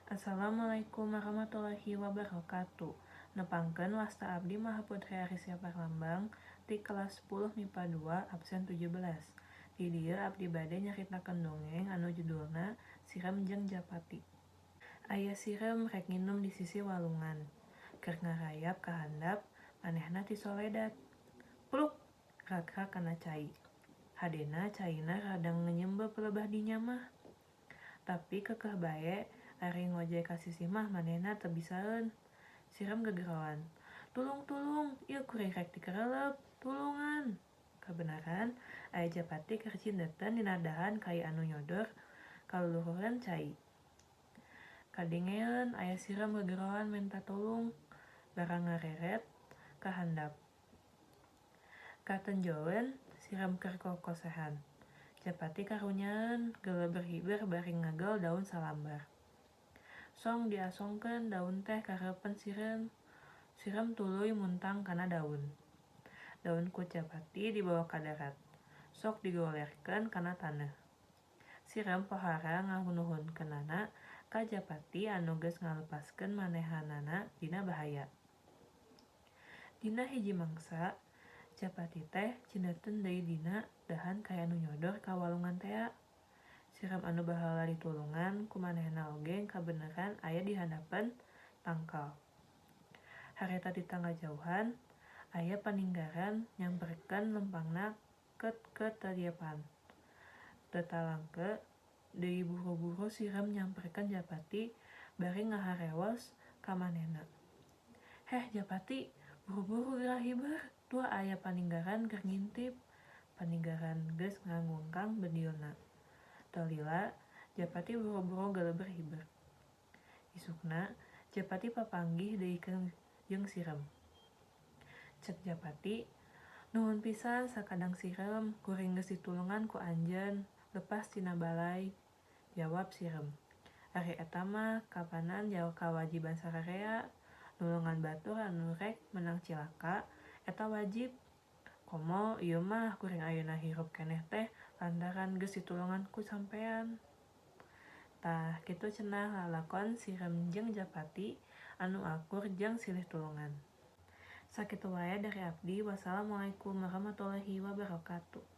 Assalamualaikum warahmatullahi wabarakatuh. Nepangkeun wasta abdi Maha Putri Arisya Parlambang di kelas 10 MIPA 2 absen 17. Di dieu abdi bade nyaritakeun dongeng anu judulna Sirem jeung Japati. Aya sirem rek nginum di sisi walungan. Keur ngarayap ka handap, manehna ti soledad. Pluk, rak-rak kana cai. Hadena caina radang nganyembep lebah dinya mah. Tapi kekeh bae ari ngojek ka sisi mah manehna teu bisaeun. Sirem gegeroan. Tulung, ieu kuring rek dikerelep, tulungan. Kabenaran, aya Japati keur cindeuten dina dahan kai anu nyodor kaluluhuran cai. Kadingeun aya sirem gegeroan minta tolong, barang ngareret ka handap. Katenjoeun sirem keur kokosehan. Japati karunyaeun geuleber-hiber bari ngagel daun salambar. Song diasongkeun daun teh kareupeun sirem. Sirem tuluy muntang kana daun. Daun ku Japati dibawa ka darat. Sok digolerkeun kana taneuh. Sirem pohara nganuhunkeunana ka Japati anu geus ngalepaskeun manehanana dina bahaya. Dina hiji mangsa, Japati teh cindeuten deui dina dahan kai anu nyodor ka walungan tea. Sirem anu baheula ditulungan ku manehna oge kabeneran aya di handapeun tangkal. Harita di tangga jauhan, aya paninggaran nyamperkeun lempangna keut tadiepan. Teu talangkeu deui buru-buru sirem nyamperkeun Japati bari ngaharewos ka manehna. Heh Japati, buru-buru geura hiber, tua aya paninggaran keur ngintip. Paninggaran geus ngangungkang bediilna. Teu lila, Japati buru-buru geuleber hiber. Isukna, Japati papanggih deui jeung sirem. Cek Japati, nuhun pisan sakadang sirem, kuring geus ditulungan ku anjeun, lepas tina balai. Jawab sirem. Ari eta mah kapanan jauh kawajiban sararea, nulungan batur anu rek menang cilaka eta wajib. Komo ieu mah kuring ayeuna hirup keneh teh lantaran geus ditulungan ku sampean. Tah kitu cenah lalakon Sirem jeung Japati anu akur jeung silih tulungan. Sakitu wae dari abdi. Wassalamualaikum warahmatullahi wabarakatuh.